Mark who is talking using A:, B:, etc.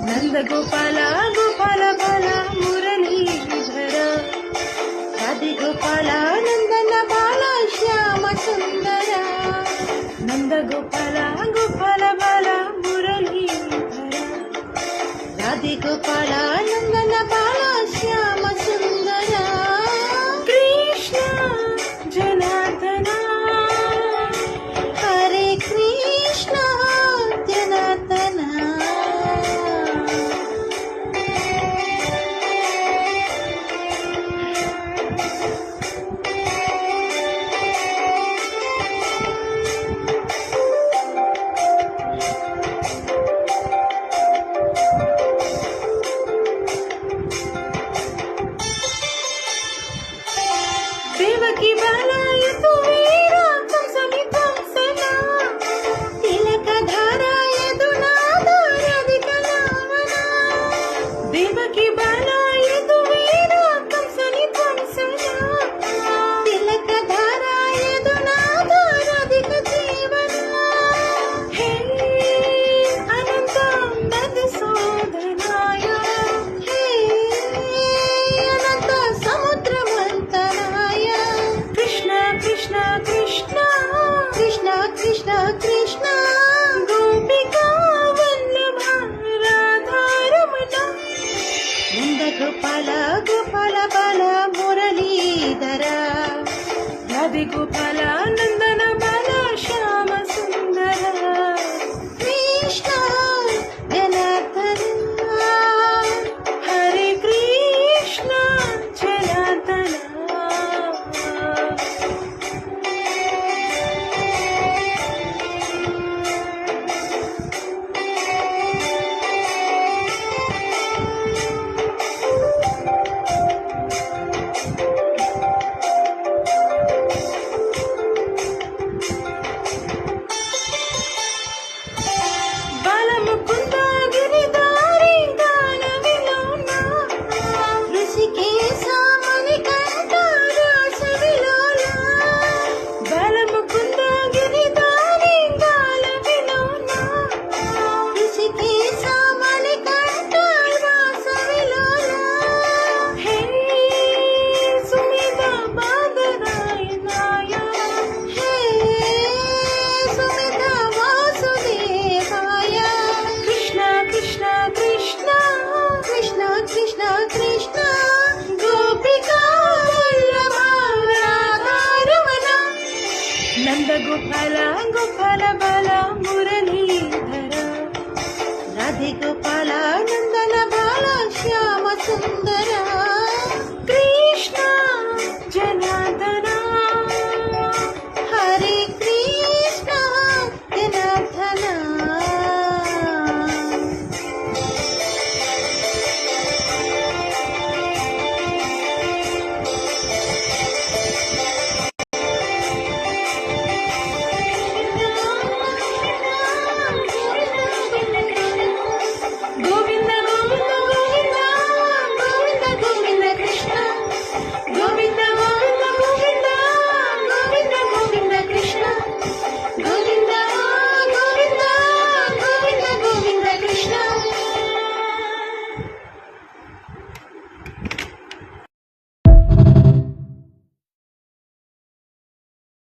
A: నంద గోపాల గోపాల బాల మురళీధర రాధే గోపాల నందన బాల శ్యామ సుందర నంద గోపాల గోపాల బాల మురళీధర రాధే గోపాల నందన బాల శ్యామ సుందర కృష్ణ జనార్దన హరే కృష్ణ జనార్దన దేవకి బాలాయ తు వీర కంసని కంసన తిలక ధారాయ దునాద రాధిక లావన దేవకి బాలాయ తు వీర కంసని కంసన తిలక ధారాయ దునాద రాధిక జీవన హే అనంత మధుసూదనాయ హే అనంత సముద్రమంతనాయ కృష్ణ కృష్ణ కృష్ణ కృష్ణ కృష్ణ కృష్ణ గోపికా వల్లభ రాధారమణ నంద గోపాల గోపాల బాల మురళీధర రాధే గోపాల నందన బాల శ్యామ సుందర కృష్ణ జనార్దన హరే కృష్ణ జనార్దన బాలముకుంద గిరిధారి గాన విలోన ఋషికేశ మణికంఠ రాస విలోల బాలముకుంద గిరిధారి గాన విలోన ఋషికేశ మణికంఠ రాస విలోల హే సుమిత బాదరాయణాయ హే సుమిత వాసుదేవాయ కృష్ణ కృష్ణ కృష్ణ కృష్ణ కృష్ణ కృష్ణ గోపికా వల్లభ రాధారమణ నంద గోపాల గోపాల బాల మురళీధర రాధే గోపాల నందన బాల శ్యామ సుందర